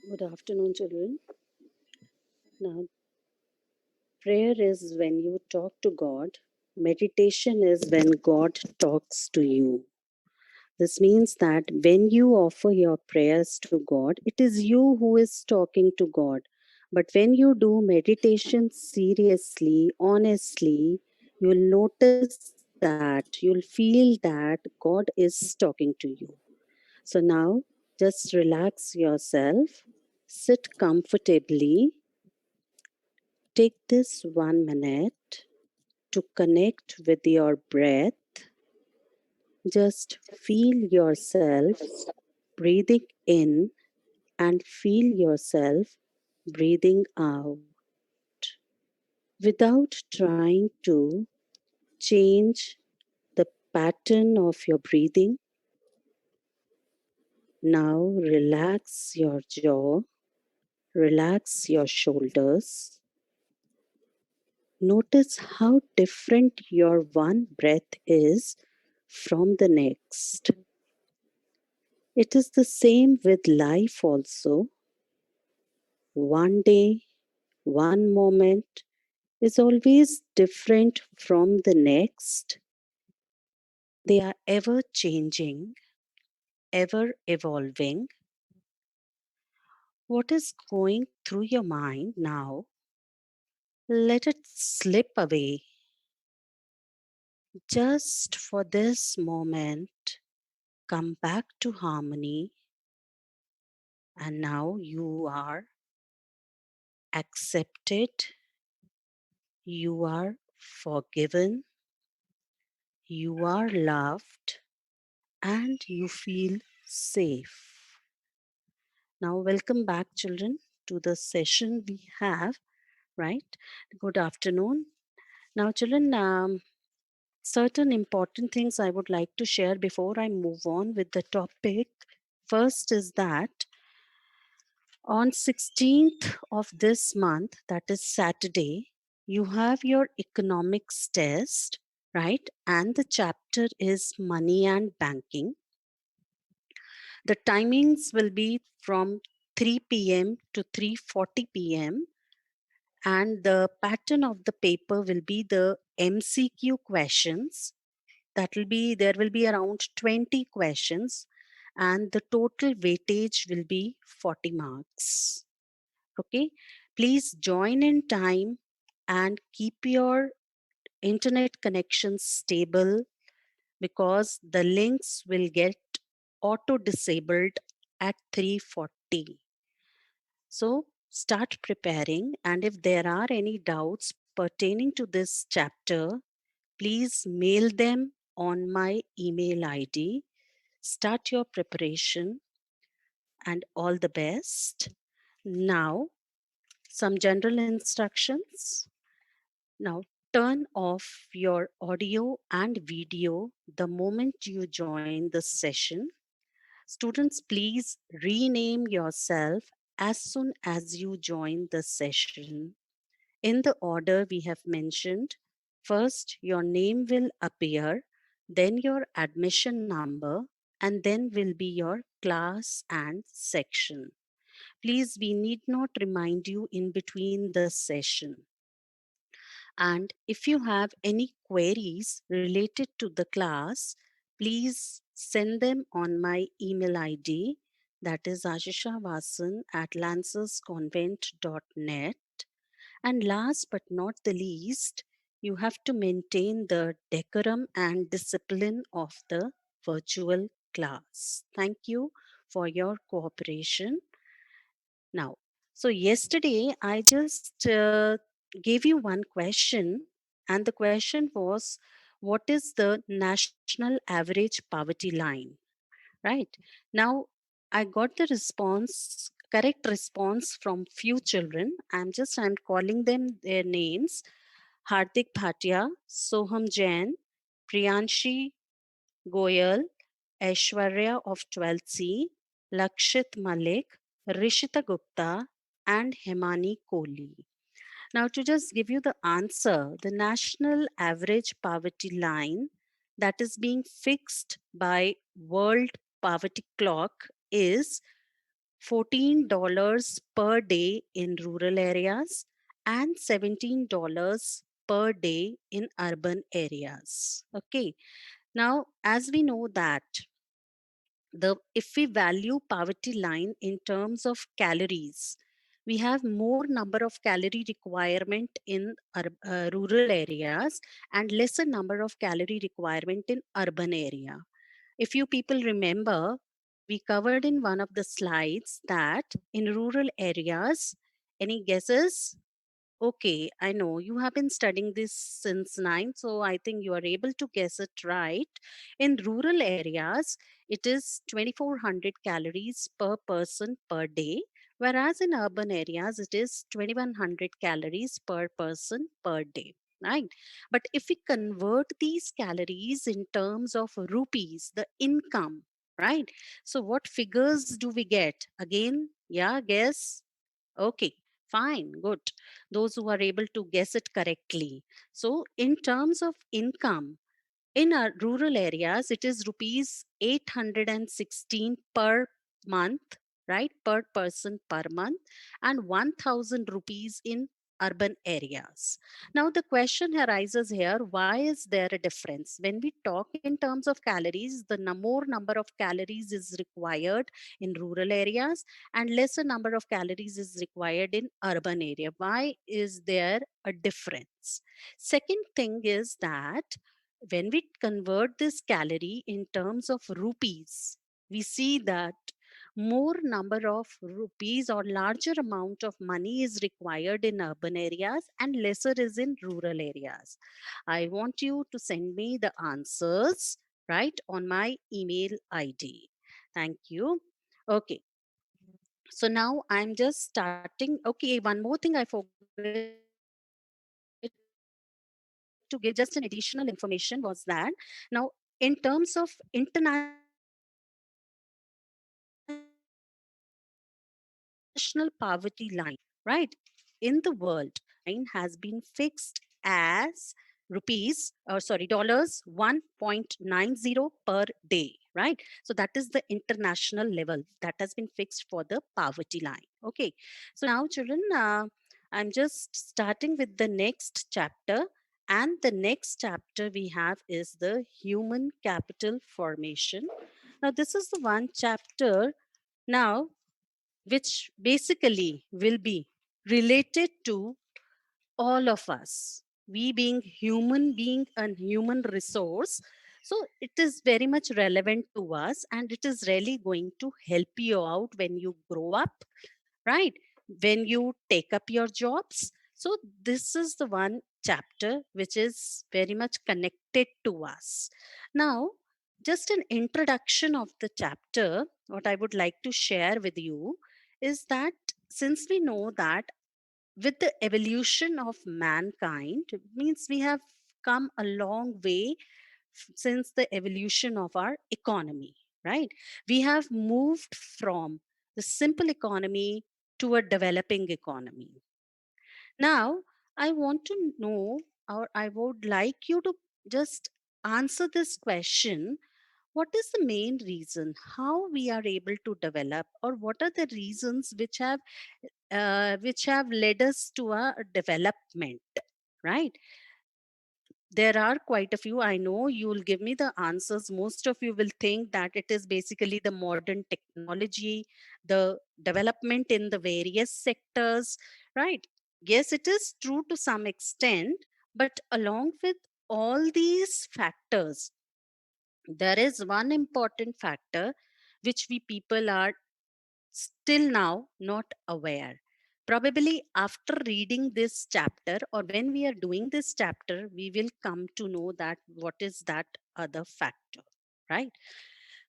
Good afternoon, children. Now, prayer is when you talk to God, meditation is when God talks to you. This means that when you offer your prayers to God, it is you who is talking to God. But when you do meditation seriously, honestly, you will notice that, you'll feel that God is talking to you. So now, just relax yourself, sit comfortably. Take this 1 minute to connect with your breath. Just feel yourself breathing in and feel yourself breathing out without trying to change the pattern of your breathing. Now relax your jaw, relax your shoulders. Notice how different your one breath is from the next. It is the same with life also. One day, one moment is always different from the next. They are ever changing, ever evolving. What is going through your mind now? Let it slip away. Just for this moment, come back to harmony. And now you are accepted, you are forgiven, you are loved, and you feel safe. Now, welcome back, children, to the session we have, right? Good afternoon. Now, children, certain important things I would like to share before I move on with the topic. First is that on 16th of this month, that is Saturday, you have your economics test, right? And the chapter is money and banking. The timings will be from 3 p.m. to 3:40 p.m. and the pattern of the paper will be the MCQ questions. There will be around 20 questions and the total weightage will be 40 marks. Okay, please join in time and keep your internet connection stable because the links will get auto disabled at 3:40. So start preparing, and if there are any doubts pertaining to this chapter, please mail them on my email ID. Start your preparation and all the best. Now, some general instructions. Now, turn off your audio and video the moment you join the session. Students, please rename yourself as soon as you join the session. In the order we have mentioned, first your name will appear, then your admission number, and then will be your class and section. Please, we need not remind you in between the session. And if you have any queries related to the class, please send them on my email ID, that is ashishavasan at lancesconvent.net. And last but not the least, you have to maintain the decorum and discipline of the virtual class. Thank you for your cooperation. Now, so yesterday I just gave you one question, and the question was, what is the national average poverty line? Right now, I got the correct response from few children. I'm calling them their names: Hardik Bhatia, Soham Jain, Priyanshi Goyal, Aishwarya of 12th C, Lakshit Malik, Rishita Gupta, and Hemani Kohli. Now, to just give you the answer, the national average poverty line that is being fixed by World Poverty Clock is $14 per day in rural areas, and $17 per day in urban areas. Okay. Now, as we know that the if we value poverty line in terms of calories, we have more number of calorie requirement in rural areas and lesser number of calorie requirement in urban area. If you people remember, we covered in one of the slides that in rural areas, any guesses? Okay, I know you have been studying this since 9, so I think you are able to guess it right. In rural areas, it is 2400 calories per person per day, whereas in urban areas, it is 2100 calories per person per day. Right? But if we convert these calories in terms of rupees, the income, right? So, what figures do we get? Again, yeah, guess. Okay, fine, good. Those who are able to guess it correctly. So, in terms of income, in our rural areas, it is rupees 816 per month, right? Per person per month, and 1000 rupees in urban areas. Now, the question arises here, why is there a difference? When we talk in terms of calories, the more number of calories is required in rural areas and lesser number of calories is required in urban area. Why is there a difference? Second thing is that when we convert this calorie in terms of rupees, we see that more number of rupees or larger amount of money is required in urban areas and lesser is in rural areas. I want you to send me the answers right on my email ID. Thank you. Okay, so now I'm just starting. Okay, one more thing I forget to give, just an additional information was that now in terms of international poverty line, right? In the world, international poverty line has been fixed as rupees, dollars 1.90 per day, right? So that is the international level that has been fixed for the poverty line. Okay, so now children, I'm just starting with the next chapter, and the next chapter we have is the human capital formation. Now this is the one chapter now which basically will be related to all of us, we being human being and human resource. So it is very much relevant to us and it is really going to help you out when you grow up, right? When you take up your jobs. So this is the one chapter which is very much connected to us. Now, just an introduction of the chapter, what I would like to share with you is that since we know that with the evolution of mankind, means we have come a long way since the evolution of our economy, right? We have moved from the simple economy to a developing economy. Now, I want to know, or I would like you to just answer this question: what is the main reason how we are able to develop, or what are the reasons which have led us to a development, right? There are quite a few. I know you will give me the answers. Most of you will think that it is basically the modern technology, the development in the various sectors, right? Yes, it is true to some extent, but along with all these factors, there is one important factor which we people are still now not aware. Probably after reading this chapter or when we are doing this chapter, we will come to know that what is that other factor, right?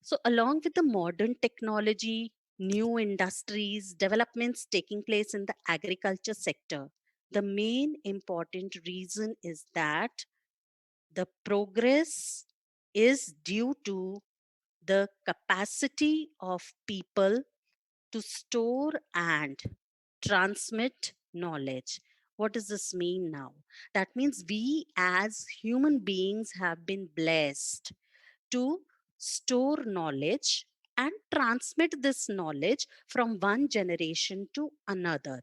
So, along with the modern technology, new industries, developments taking place in the agriculture sector, the main important reason is that the progress is due to the capacity of people to store and transmit knowledge. What does this mean now? That means we as human beings have been blessed to store knowledge and transmit this knowledge from one generation to another,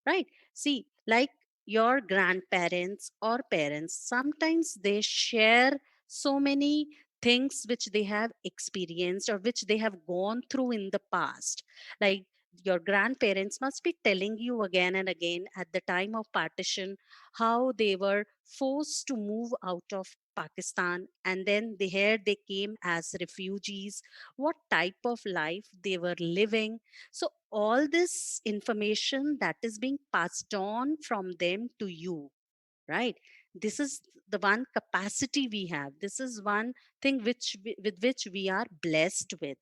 right? See, like your grandparents or parents, sometimes they share so many things which they have experienced or which they have gone through in the past. Like your grandparents must be telling you again and again at the time of partition how they were forced to move out of Pakistan, and then here they came as refugees, what type of life they were living. So all this information that is being passed on from them to you, right? This is the one capacity we have. This is one thing with which we are blessed with.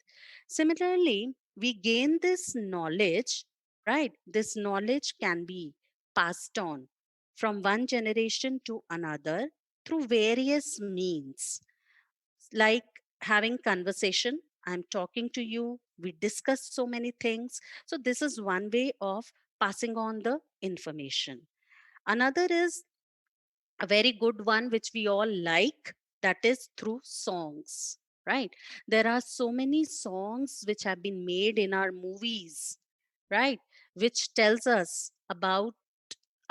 Similarly, we gain this knowledge, right? This knowledge can be passed on from one generation to another through various means, like having conversation. I'm talking to you, we discuss so many things. So this is one way of passing on the information. Another is a very good one which we all like, that is through songs, right? There are so many songs which have been made in our movies, right, which tells us about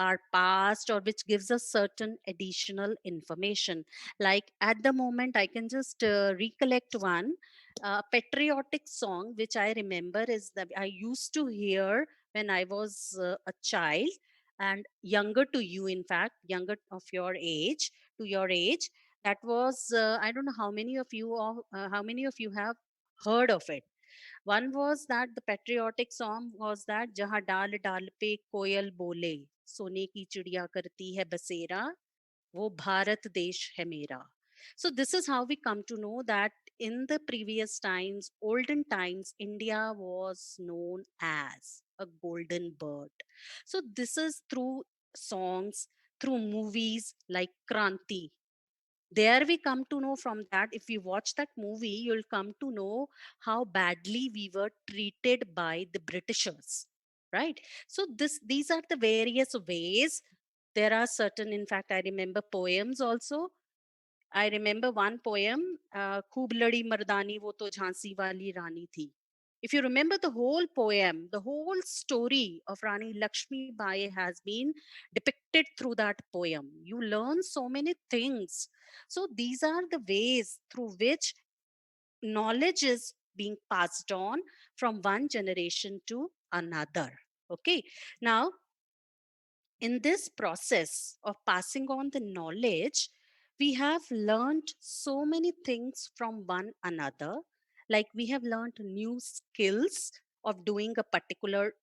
our past or which gives us certain additional information. Like at the moment I can just recollect one patriotic song which I remember is that I used to hear when I was a child and younger to you, in fact younger of your age, to your age. That was I don't know how many of you how many of you have heard of it. One was that the patriotic song was that जहाँ डाल डाल पे कोयल बोले, सोने की चिड़िया करती है बसेरा, वो भारत देश है मेरा. So this is how we come to know that in the previous times, olden times, India was known as a golden bird. So this is through songs, through movies like Kranti. There we come to know from that, if you watch that movie you'll come to know how badly we were treated by the Britishers, right? So these are the various ways. There are certain, in fact I remember poems also. I remember one poem, खूब लड़ी मर्दानी वो तो झांसी वाली रानी थी. If you remember the whole poem, the whole story of Rani Lakshmi Bai has been depicted through that poem. You learn so many things. So these are the ways through which knowledge is being passed on from one generation to another. Okay. Now, in this process of passing on the knowledge, we have learned so many things from one another. Like we have learned new skills of doing a particular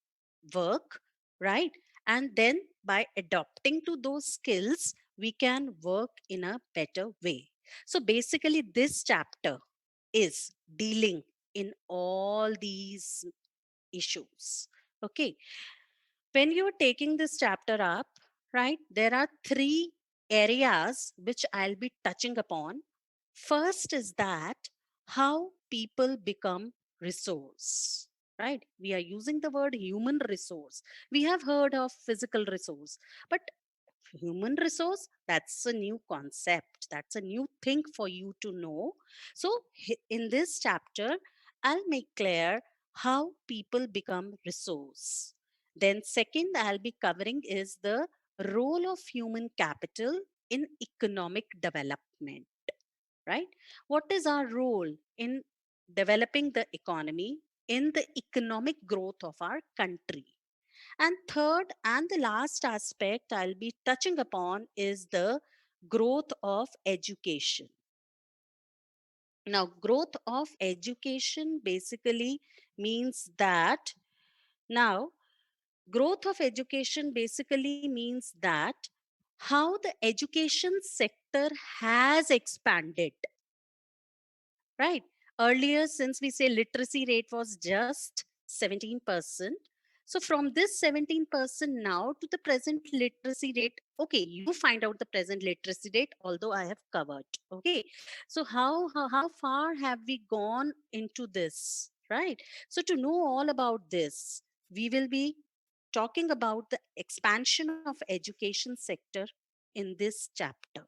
work, right? And then by adopting to those skills, we can work in a better way. So basically, this chapter is dealing in all these issues. Okay, when you're taking this chapter up, right, there are three areas which I'll be touching upon. First is that how people become resource, right? We are using the word human resource. We have heard of physical resource, but human resource, that's a new concept, that's a new thing for you to know. So in this chapter I'll make clear how people become resource. Then second I'll be covering is the role of human capital in economic development, right? What is our role in developing the economy, in the economic growth of our country? And third and the last aspect I'll be touching upon is the growth of education. Now, growth of education basically means that now, growth of education basically means that how the education sector has expanded, right? Earlier, since we say literacy rate was just 17%. So from this 17% now to the present literacy rate, okay, you find out the present literacy rate, although I have covered. Okay. So how far have we gone into this? Right. So to know all about this, we will be talking about the expansion of education sector in this chapter.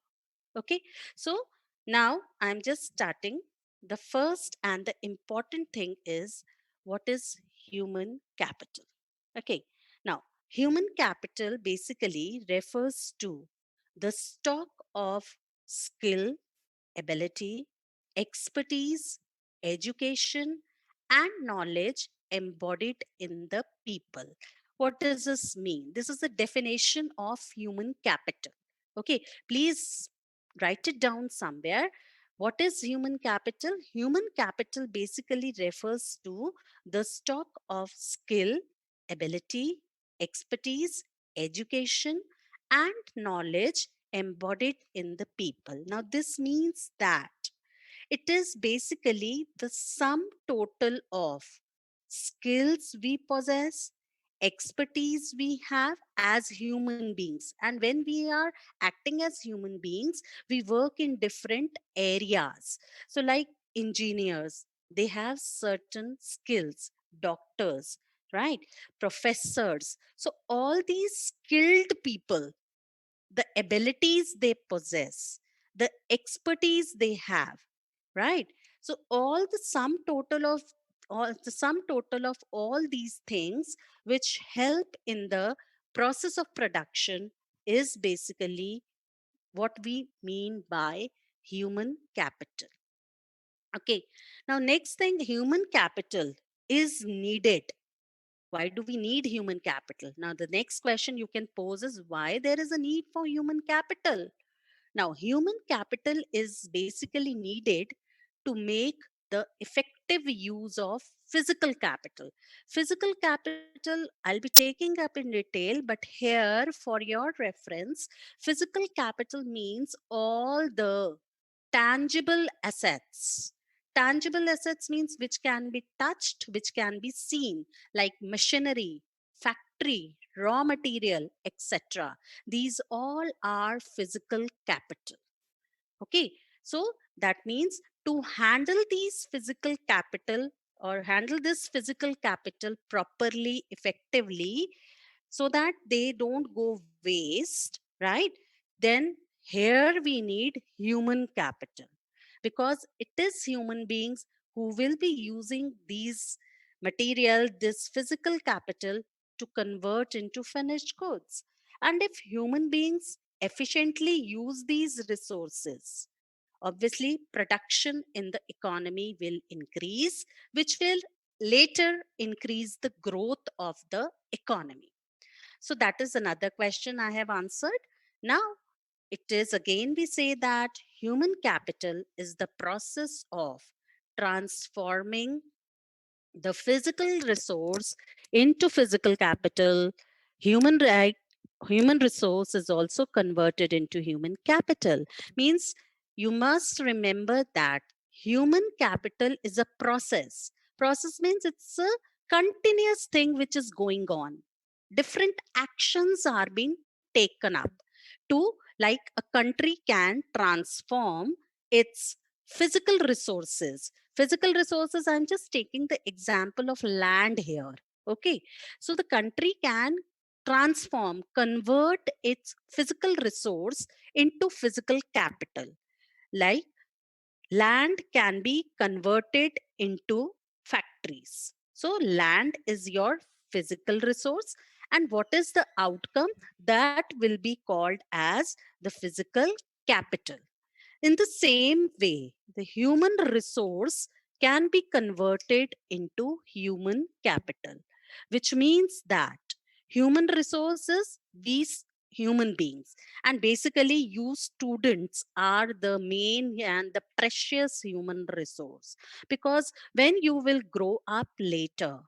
Okay. So now I'm just starting. The first and the important thing is, what is human capital? Okay, now human capital basically refers to the stock of skill, ability, expertise, education, and knowledge embodied in the people. What does this mean? This is the definition of human capital. Okay, please write it down somewhere. What is human capital? Human capital basically refers to the stock of skill, ability, expertise, education, and knowledge embodied in the people. Now, this means that it is basically the sum total of skills we possess, expertise we have as human beings. And when we are acting as human beings, we work in different areas. So, like engineers, they have certain skills, doctors, right? Professors. So, all these skilled people, the abilities they possess, the expertise they have, right? So all the sum total of all these things which help in the process of production is basically what we mean by human capital. Okay. Now next thing, human capital is needed. Why do we need human capital? Now the next question you can pose is, why there is a need for human capital? Now, human capital is basically needed to make the effective use of physical capital. Physical capital, I'll be taking up in detail, but here for your reference, physical capital means all the tangible assets. Tangible assets means which can be touched, which can be seen, like machinery, factory, raw material, etc. These all are physical capital. Okay, so that means to handle these physical capital or handle this physical capital properly, effectively, so that they don't go waste, right? Then here we need human capital, because it is human beings who will be using these material, this physical capital, to convert into finished goods. And if human beings efficiently use these resources, obviously production in the economy will increase, which will later increase the growth of the economy. So that is another question I have answered. Now, it is again we say that human capital is the process of transforming the physical resource into physical capital. Human right human resource is also converted into human capital. Means you must remember that human capital is a process means it's a continuous thing which is going on. Different actions are being taken up to, like a country can transform its physical resources. Physical resources, I'm just taking the example of land here. Okay, so the country can transform, convert its physical resource into physical capital. Like land can be converted into factories. So land is your physical resource, and what is the outcome? That will be called as the physical capital. In the same way, the human resource can be converted into human capital, which means that human resources, these human beings, and basically you students are the main and the precious human resource, because when you will grow up later,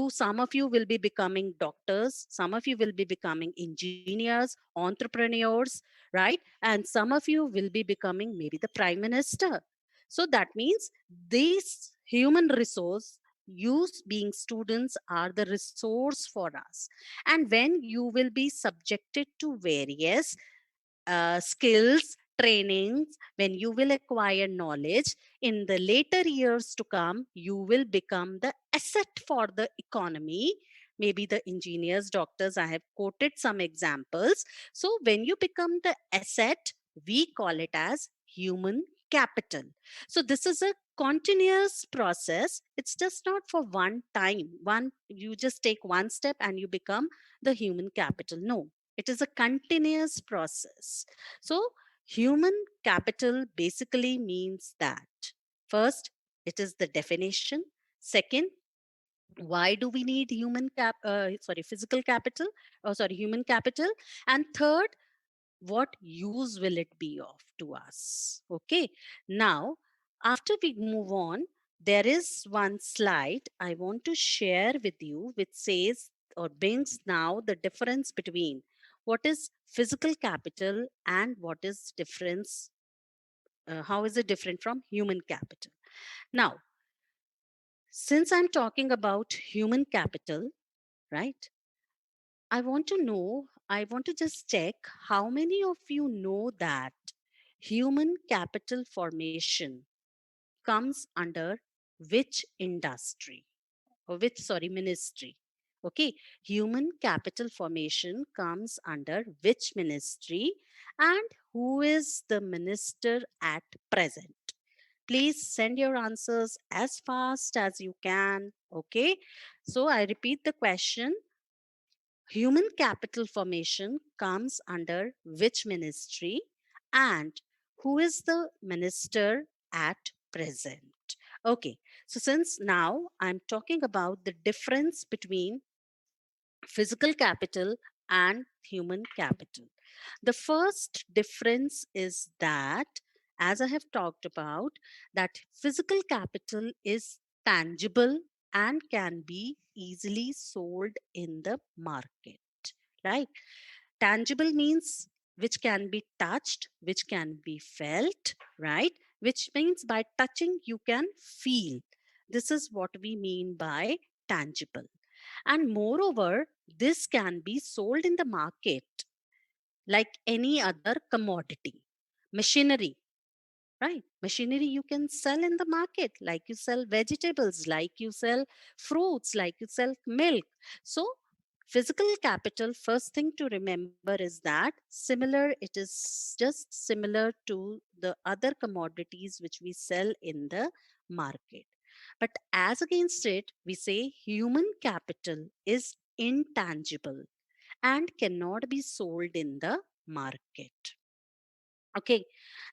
some of you will be becoming doctors, some of you will be becoming engineers, entrepreneurs, right? And some of you will be becoming maybe the prime minister. So that means these human resource, you being students, are the resource for us. And when you will be subjected to various skills, trainings, when you will acquire knowledge in the later years to come, you will become the asset for the economy. Maybe the engineers, doctors, I have quoted some examples. So when you become the asset, we call it as human capital. So this is a continuous process. It's just not for one time. One you just take one step and you become the human capital. No, it is a continuous process. So human capital basically means that first, it is the definition. Second, why do we need physical capital, human capital? And third, what use will it be of to us? Okay, now after we move on, there is one slide I want to share with you which says or brings now the difference between what is physical capital and what is difference, how is it different from human capital. Now, since I'm talking about human capital, right, I want to just check how many of you know that human capital formation comes under which industry or ministry? Okay, human capital formation comes under which ministry and who is the minister at present? Please send your answers as fast as you can. Okay, so I repeat the question: human capital formation comes under which ministry and who is the minister at present? Okay, so since now I'm talking about the difference between physical capital and human capital. The first difference is that, as I have talked about, that physical capital is tangible and can be easily sold in the market, right? Tangible means which can be touched, which can be felt, right? Which means by touching you can feel. This is what we mean by tangible. And moreover, this can be sold in the market like any other commodity. Machinery, right? Machinery you can sell in the market, like you sell vegetables, like you sell fruits, like you sell milk. So, physical capital, first thing to remember is that similar, it is just similar to the other commodities which we sell in the market. But as against it, we say human capital is intangible and cannot be sold in the market. Okay,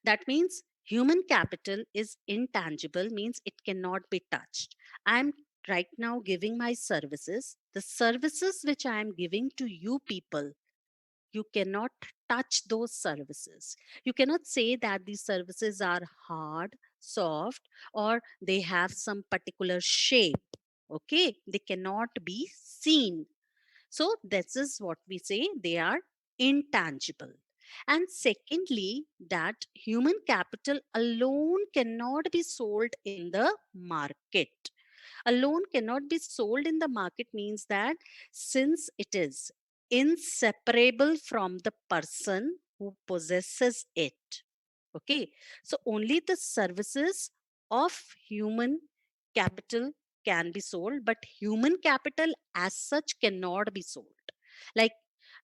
that means human capital is intangible, means it cannot be touched. I'm right now giving my services. The services which I am giving to you people, you cannot touch those services. You cannot say that these services are hard, soft, or they have some particular shape. Okay, they cannot be seen. So, this is what we say, they are intangible. And secondly, that human capital alone cannot be sold in the market. Alone cannot be sold in the market means that since it is inseparable from the person who possesses it. Okay, so only the services of human capital can be sold, but human capital as such cannot be sold. Like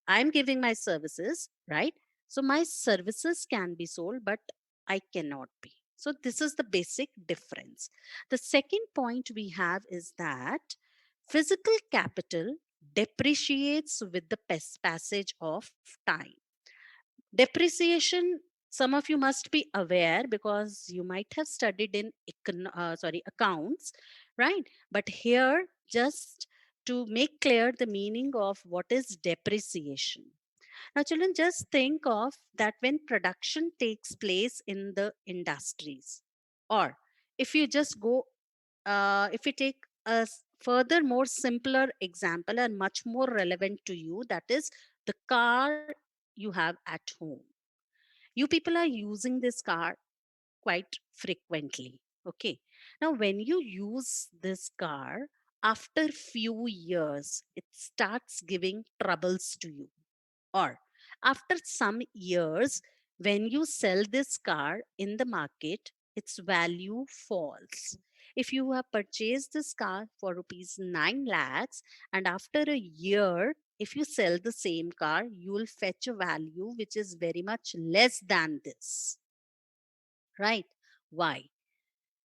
I'm giving my services, right? So my services can be sold, but I cannot be. So this is the basic difference. The second point we have is that physical capital depreciates with the passage of time. Depreciation, some of you must be aware because you might have studied in accounts, right? But here, just to make clear the meaning of what is depreciation. Now, children, just think of that when production takes place in the industries, or if you just go, if you take a further more simpler example and much more relevant to you, that is the car you have at home. You people are using this car quite frequently. Okay. Now, when you use this car, after few years, it starts giving troubles to you, or after some years, when you sell this car in the market, its value falls. If you have purchased this car for rupees 9 lakhs and after a year, if you sell the same car, you will fetch a value which is very much less than this, right? Why?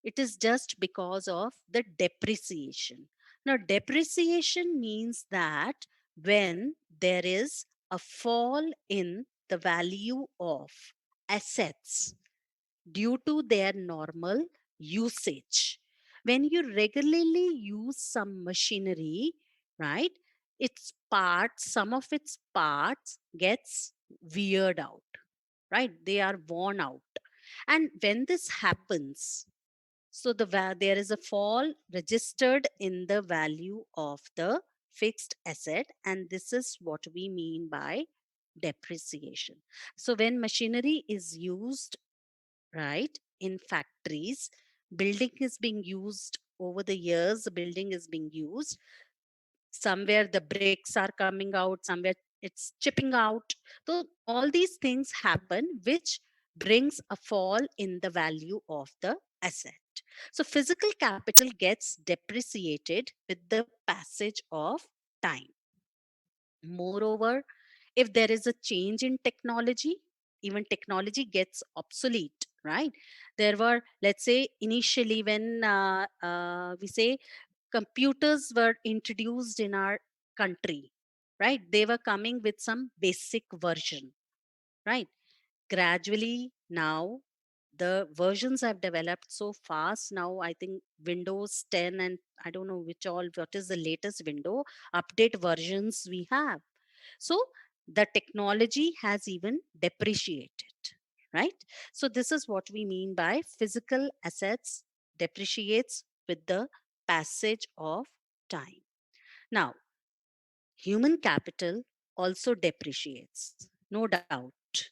It is just because of the depreciation. Now, depreciation means that when there is a fall in the value of assets due to their normal usage. When you regularly use some machinery, right, its parts, some of its parts gets weared out, right? They are worn out. And when this happens, so there is a fall registered in the value of the fixed asset, and this is what we mean by depreciation. So when machinery is used, right, in factories, building is being used over the years, the building is being used, somewhere the bricks are coming out, somewhere it's chipping out. So all these things happen, which brings a fall in the value of the asset. So physical capital gets depreciated with the passage of time. Moreover, if there is a change in technology, even technology gets obsolete, right? There were, let's say, initially when we say computers were introduced in our country, right? They were coming with some basic version, right? Gradually now the versions have developed so fast. Now I think Windows 10 and I don't know what is the latest window update versions we have. So the technology has even depreciated, right? So this is what we mean by physical assets depreciates with the passage of time. Now, human capital also depreciates, no doubt,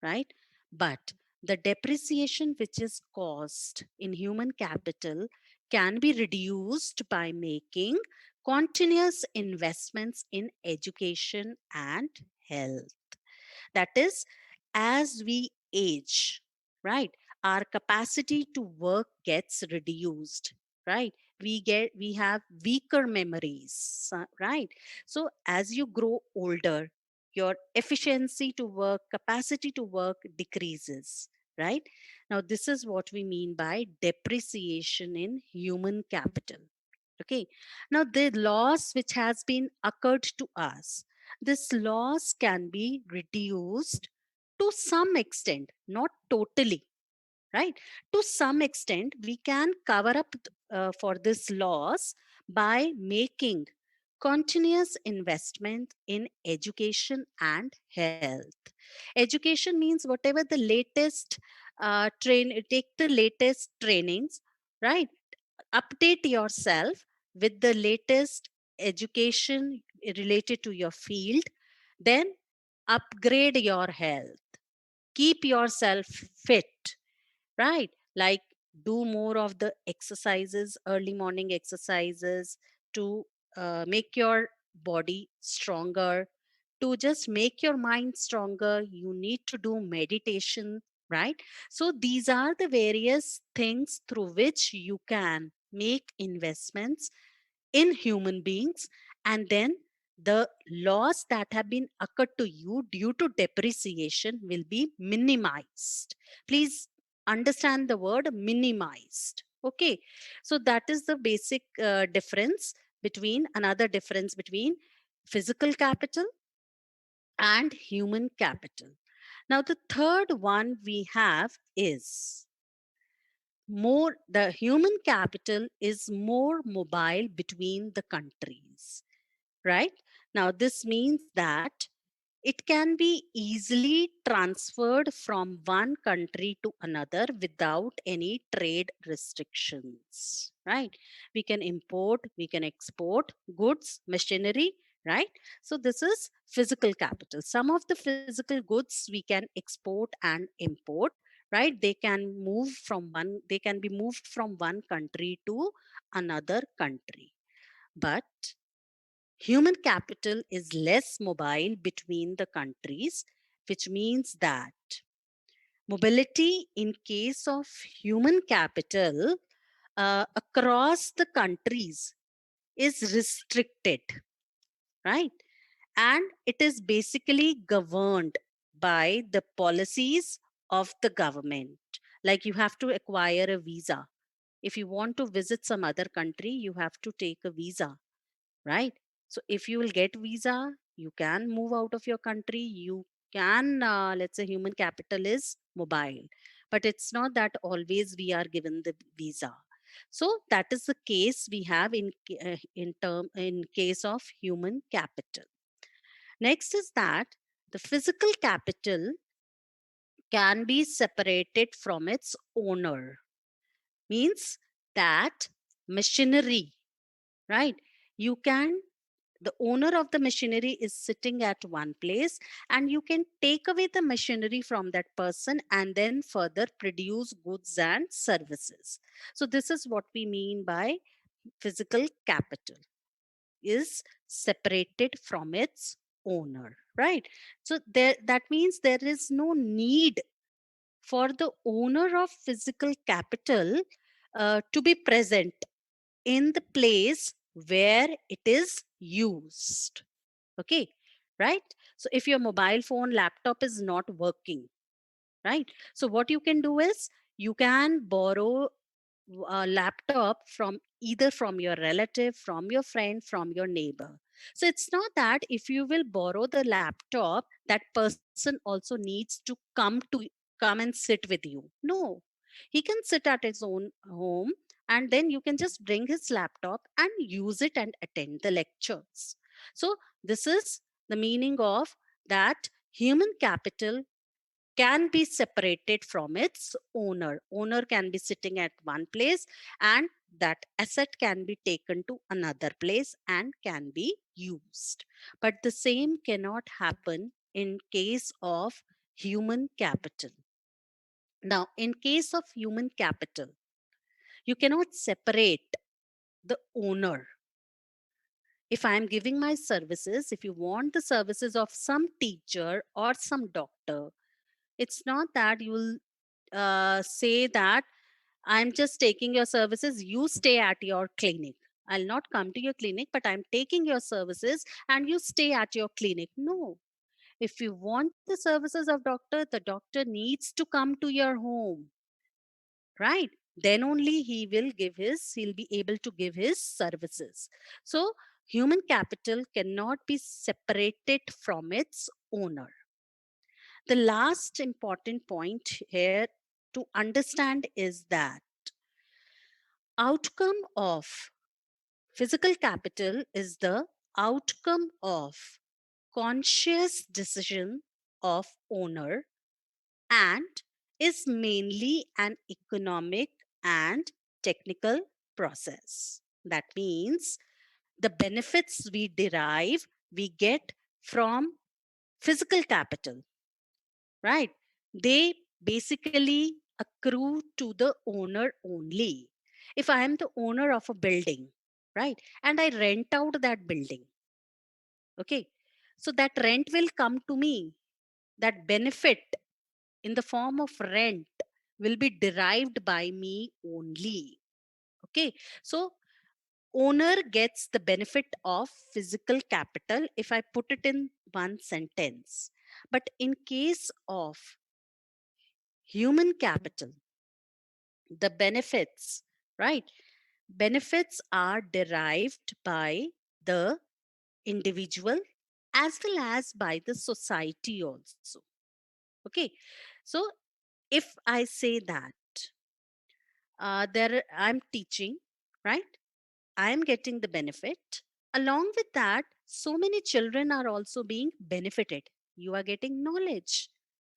right? But the depreciation which is caused in human capital can be reduced by making continuous investments in education and health. That is, as we age, right, our capacity to work gets reduced, right? We have weaker memories, right? So as you grow older, your efficiency to work, capacity to work decreases, right? Now this is what we mean by depreciation in human capital. Okay. Now the loss which has been occurred to us, this loss can be reduced to some extent, not totally, right? To some extent we can cover up for this loss by making continuous investment in education and health. Education means whatever the latest take the latest trainings, right? Update yourself with the latest education related to your field, then upgrade your health, keep yourself fit, right? Like do more of the exercises, early morning exercises to make your body stronger, to just make your mind stronger. You need to do meditation, right? So these are the various things through which you can make investments in human beings, and then the loss that have been occurred to you due to depreciation will be minimized. Please understand the word minimized. Okay, so that is the basic difference between, another difference between physical capital and human capital. Now the third one we have is more, the human capital is more mobile between the countries, right? Now this means that it can be easily transferred from one country to another without any trade restrictions, right? We can import, we can export goods, machinery, right? So this is physical capital. Some of the physical goods we can export and import, right? They can be moved from one country to another country. But human capital is less mobile between the countries, which means that mobility in case of human capital across the countries is restricted, right? And it is basically governed by the policies of the government. Like you have to acquire a visa. If you want to visit some other country, you have to take a visa, right? So if you will get visa, you can move out of your country. You can, let's say, human capital is mobile, but it's not that always we are given the visa. So that is the case we have in case of human capital. Next is that the physical capital can be separated from its owner. Means that machinery, right? You can, the owner of the machinery is sitting at one place, and you can take away the machinery from that person and then further produce goods and services. So this is what we mean by physical capital is separated from its owner, right? So there, that means there is no need for the owner of physical capital to be present in the place where it is used. Okay, right? So if your mobile phone, laptop is not working, right? So what you can do is you can borrow a laptop from either from your relative, from your friend, from your neighbor. So it's not that if you will borrow the laptop, that person also needs to come and sit with you. No, he can sit at his own home, and then you can just bring his laptop and use it and attend the lectures. So this is the meaning of that human capital can be separated from its owner. Owner can be sitting at one place, and that asset can be taken to another place and can be used. But the same cannot happen in case of human capital. Now, in case of human capital, you cannot separate the owner. If I am giving my services, if you want the services of some teacher or some doctor, it's not that you will say that I'm just taking your services, you stay at your clinic. I'll not come to your clinic, but I'm taking your services and you stay at your clinic. No. If you want the services of doctor, the doctor needs to come to your home, right? Then only he'll be able to give his services. So human capital cannot be separated from its owner. The last important point here to understand is that outcome of physical capital is the outcome of conscious decision of owner and is mainly an economic and technical process. That means the benefits we derive, we get from physical capital, right? They basically accrue to the owner only. If I am the owner of a building, right, and I rent out that building, okay, so that rent will come to me. That benefit in the form of rent will be derived by me only. Okay, so owner gets the benefit of physical capital if I put it in one sentence. But in case of human capital, the benefits, right? Benefits are derived by the individual as well as by the society also. Okay. So if I say that there I'm teaching, right? I'm getting the benefit. Along with that, so many children are also being benefited. You are getting knowledge,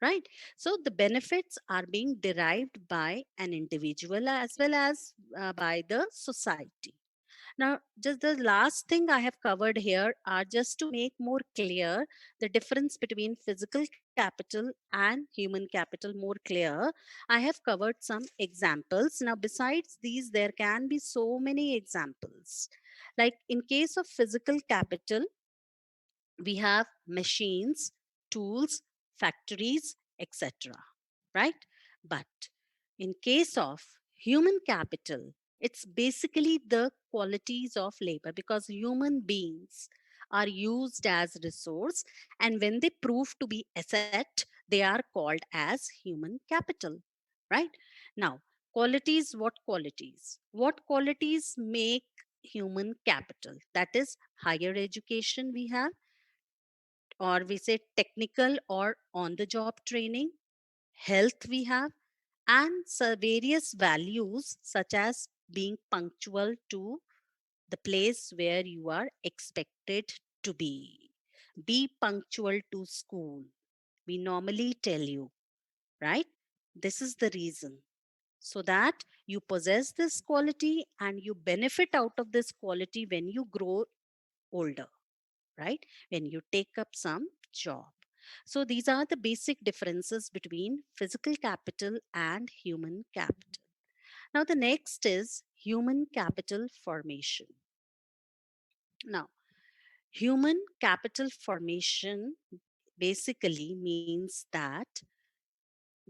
right? So the benefits are being derived by an individual as well as by the society. Now, just the last thing I have covered here are just to make more clear the difference between physical capital and human capital more clear. I have covered some examples. Now, besides these, there can be so many examples. Like in case of physical capital, we have machines, tools, factories, etc. Right? But in case of human capital, it's basically the qualities of labor because human beings are used as resource, and when they prove to be asset, they are called as human capital, right? Now, qualities, what qualities? What qualities make human capital? That is higher education we have, or we say technical or on the job training, health we have, and various values such as being punctual to the place where you are expected to be. Be punctual to school. We normally tell you, right? This is the reason. So that you possess this quality and you benefit out of this quality when you grow older, right? When you take up some job. So these are the basic differences between physical capital and human capital. Now, the next is human capital formation. Now, human capital formation basically means that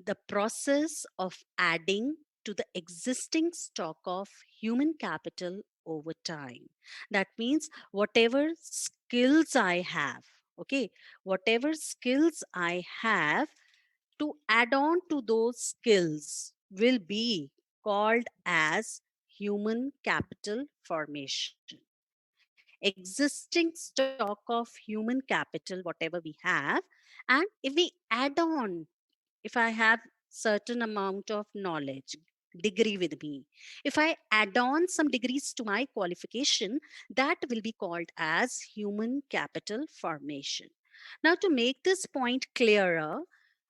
the process of adding to the existing stock of human capital over time. That means whatever skills I have, okay, whatever skills I have, to add on to those skills will be called as human capital formation. Existing stock of human capital, whatever we have, and if we add on, if I have certain amount of knowledge, degree with me, if I add on some degrees to my qualification, that will be called as human capital formation. Now, to make this point clearer,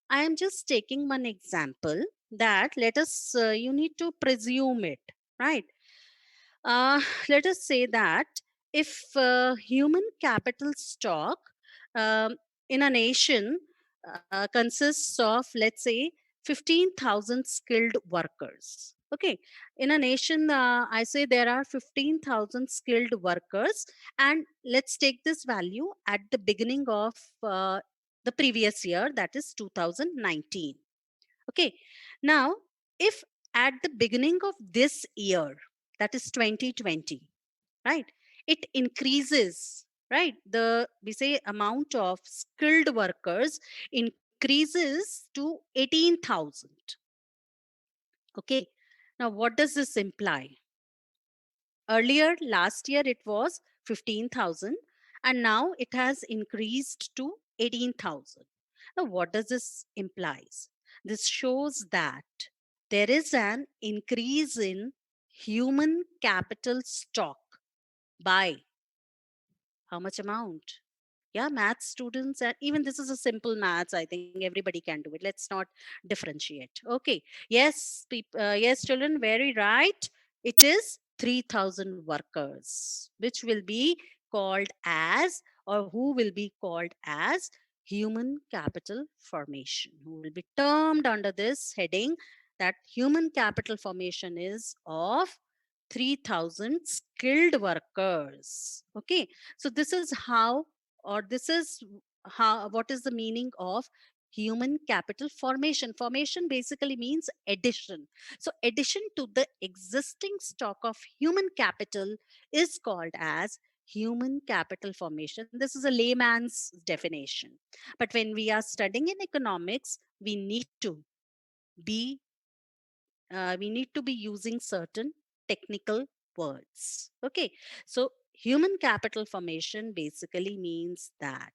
I am just taking one example that let us, you need to presume it, right? Let us say that if human capital stock um, in a nation consists of, let's say, 15,000 skilled workers. Okay, in a nation, I say there are 15,000 skilled workers, and let's take this value at the beginning of the previous year, that is 2019. Okay, now if at the beginning of this year, that is 2020, right, it increases, right, the we say amount of skilled workers increases to 18,000. Okay, now what does this imply? Earlier, last year, it was 15,000, and now it has increased to 18,000. Now, what does this implies? This shows that there is an increase in human capital stock by how much amount? Yeah, math students, and even this is a simple maths, I think everybody can do it. Let's not differentiate. Okay, yes, yes, children, very right. It is 3,000 workers, which will be called as, or who will be called as, human capital formation, who will be termed under this heading that human capital formation is of 3,000 skilled workers. Okay, so this is how, or this is how, what is the meaning of human capital formation? Formation basically means addition. So addition to the existing stock of human capital is called as human capital formation. This is a layman's definition, but when we are studying in economics, be we need to be using certain technical words. Okay, so human capital formation basically means that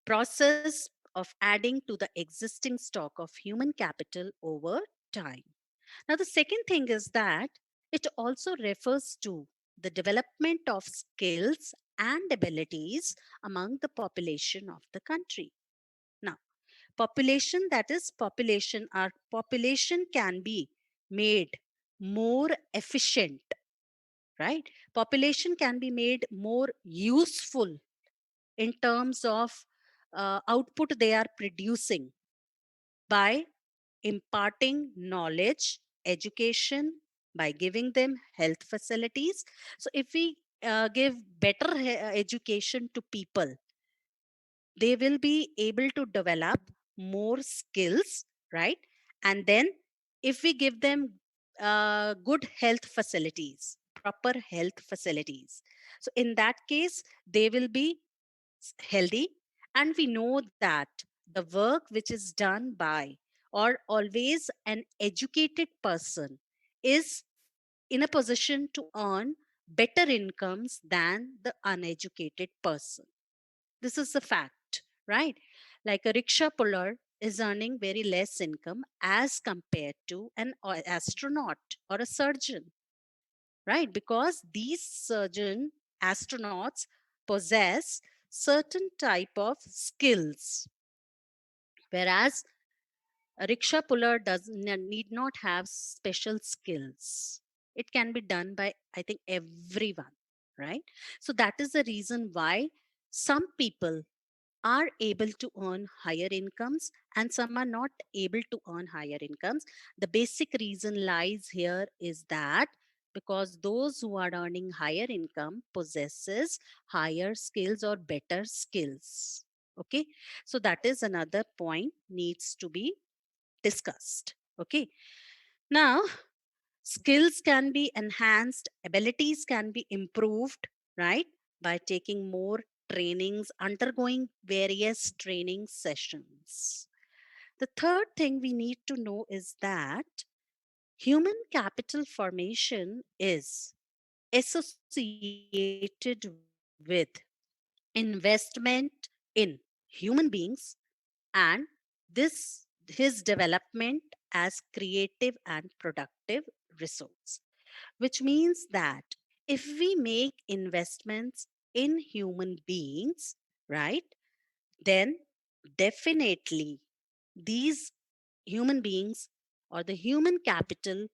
process of adding to the existing stock of human capital over time. Now, the second thing is that it also refers to the development of skills and abilities among the population of the country. Now, population, that is population, our population can be made more efficient, right? Population can be made more useful in terms of output they are producing by imparting knowledge, education, by giving them health facilities. So, if we give better education to people, they will be able to develop more skills, right? And then, if we give them good health facilities, proper health facilities, so in that case, they will be healthy. And we know that the work which is done by, or always an educated person is in a position to earn better incomes than the uneducated person. This is the fact, right? Like a rickshaw puller is earning very less income as compared to an astronaut or a surgeon, right? Because these surgeon astronauts possess certain type of skills, whereas a rickshaw puller need not have special skills. It can be done by, I think, everyone, right? So that is the reason why some people are able to earn higher incomes and some are not able to earn higher incomes. The basic reason lies here is that because those who are earning higher income possesses higher skills or better skills. Okay, so that is another point needs to be discussed. Okay, now skills can be enhanced, abilities can be improved, right? By taking more trainings, undergoing various training sessions. The third thing we need to know is that human capital formation is associated with investment in human beings and this his development as creative and productive resource, which means that if we make investments in human beings, right, then definitely these human beings or the human capital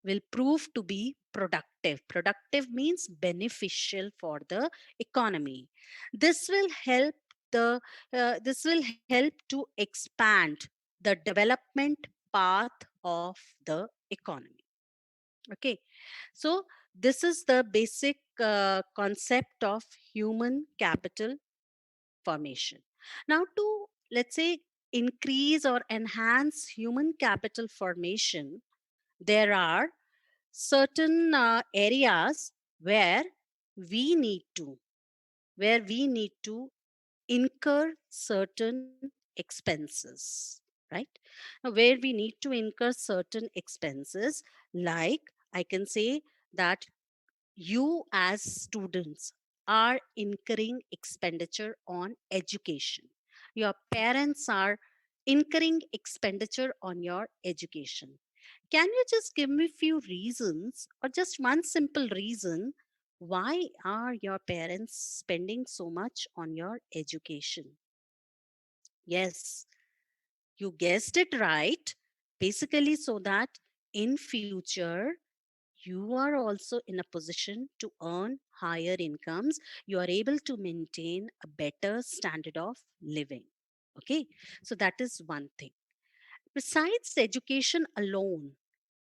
will prove to be productive. Productive means beneficial for the economy. This will help this will help to expand the development path of the economy. Okay, so this is the basic concept of human capital formation. Now, to let's say increase or enhance human capital formation, there are certain areas where we need to incur certain expenses, right? Now, where we need to incur certain expenses, like I can say that you as students are incurring expenditure on education, your parents are incurring expenditure on your education. Can you just give me few reasons or just one simple reason why are your parents spending so much on your education? Yes, you guessed it right. Basically so that in future you are also in a position to earn higher incomes, you are able to maintain a better standard of living. Okay, so that is one thing. Besides education alone,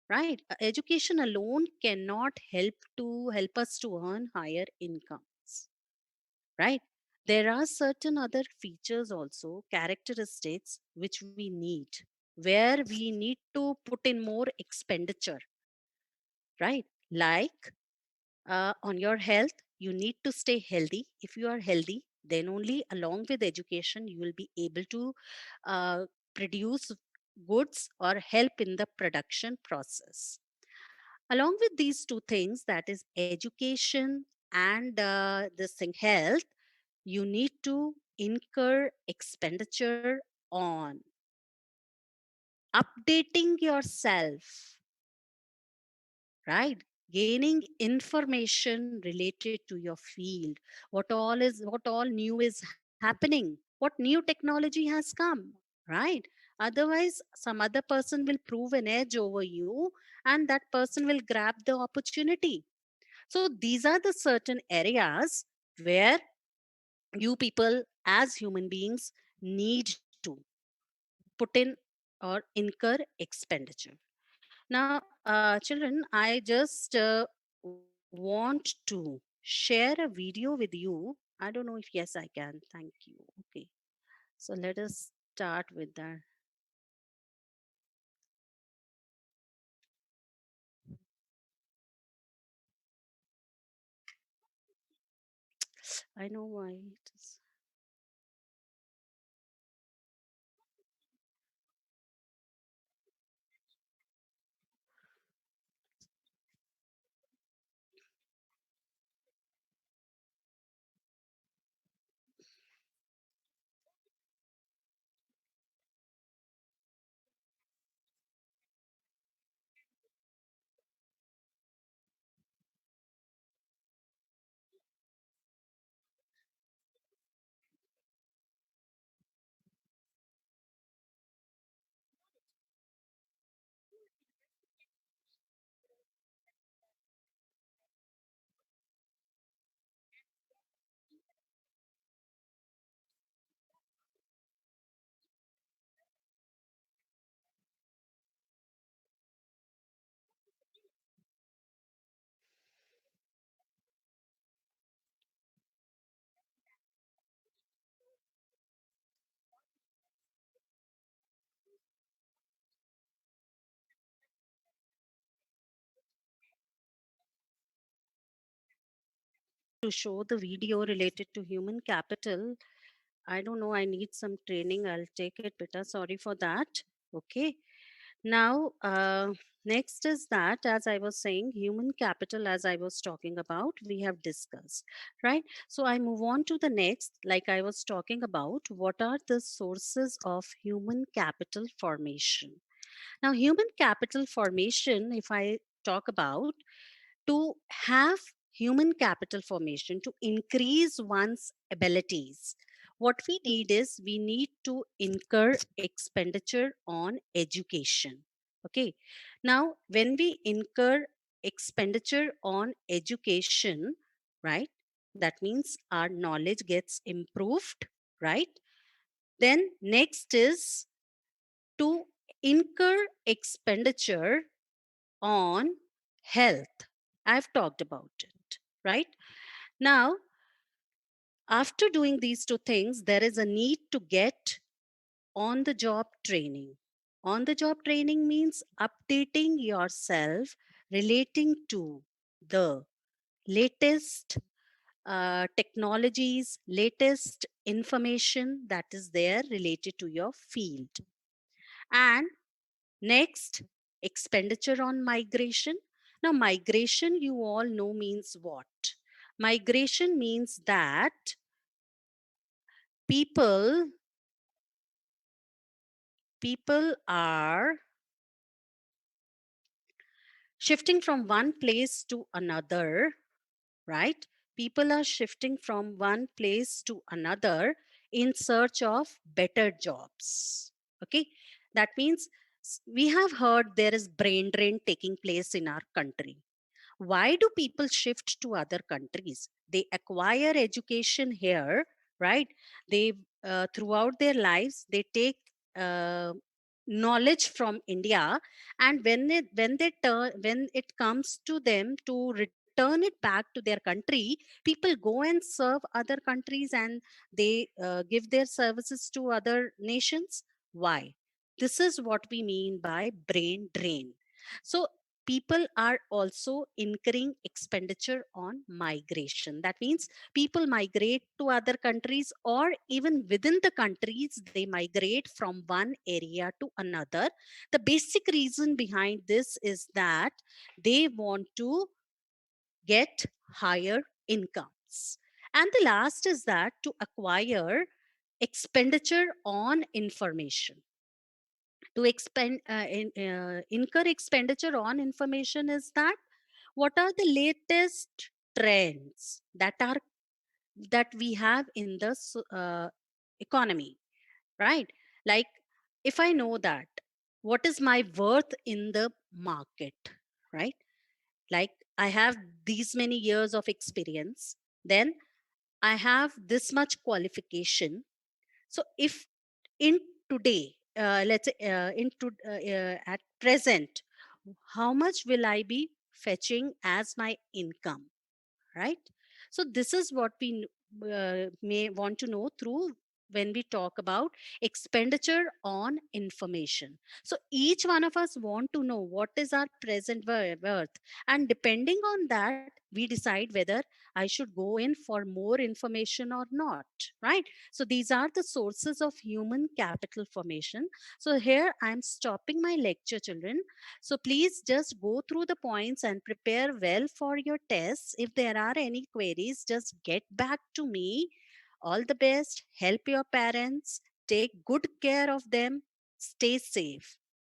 right, education alone cannot help us to earn higher incomes, right? There are certain other features also, characteristics which we need, where we need to put in more expenditure, right? Like on your health, you need to stay healthy. If you are healthy, then only along with education you will be able to uh, produce goods or help in the production process. Along with these two things, that is education and this thing health, you need to incur expenditure on updating yourself, right? Gaining information related to your field, what all new is happening, what new technology has come, right? Otherwise some other person will prove an edge over you and that person will grab the opportunity. So these are the certain areas where you people as human beings need to put in or incur expenditure. Now, children, I just want to share a video with you. I don't know if yes, I can. Thank you. Okay. So let us start with that. I know why it is. to show the video related to human capital. I don't know, I need some training. I'll take it, beta. Sorry for that. Okay. Now, next is that, as I was saying, human capital, as I was talking about, we have discussed, right? So I move on to the next, like I was talking about, what are the sources of human capital formation? Now, human capital formation, if I talk about, to have human capital formation, to increase one's abilities, what we need is we need to incur expenditure on education. Okay. Now, when we incur expenditure on education, right, that means our knowledge gets improved, right? Then next is to incur expenditure on health. I've talked about it, right? Now, after doing these two things, there is a need to get on the job training. On the job training means updating yourself relating to the latest technologies, latest information that is there related to your field. And next, expenditure on migration. Now, migration, you all know, means what? Migration means that people people are shifting from one place to another, right? People are shifting from one place to another in search of better jobs. Okay, that means we have heard there is brain drain taking place in our country. Why do people shift to other countries? They acquire education here, right? They throughout their lives they take uh, knowledge from India, and when it comes to them to return it back to their country, people go and serve other countries, and they give their services to other nations. Why? This is what we mean by brain drain. So people are also incurring expenditure on migration. That means people migrate to other countries, or even within the countries they migrate from one area to another. The basic reason behind this is that they want to get higher incomes. And the last is that to acquire expenditure on information. To incur expenditure on information is that what are the latest trends that we have in the economy, right? Like, if I know that what is my worth in the market, right? Like, I have these many years of experience, then I have this much qualification. So if in today, let's say at present, how much will I be fetching as my income, right? So this is what we may want to know through when we talk about expenditure on information. So each one of us want to know what is our present worth, and depending on that we decide whether I should go in for more information or not, right? So these are the sources of human capital formation. So here I'm stopping my lecture, children. So please just go through the points and prepare well for your tests. If there are any queries, just get back to me. All the best. Help your parents. Take good care of them. Stay safe.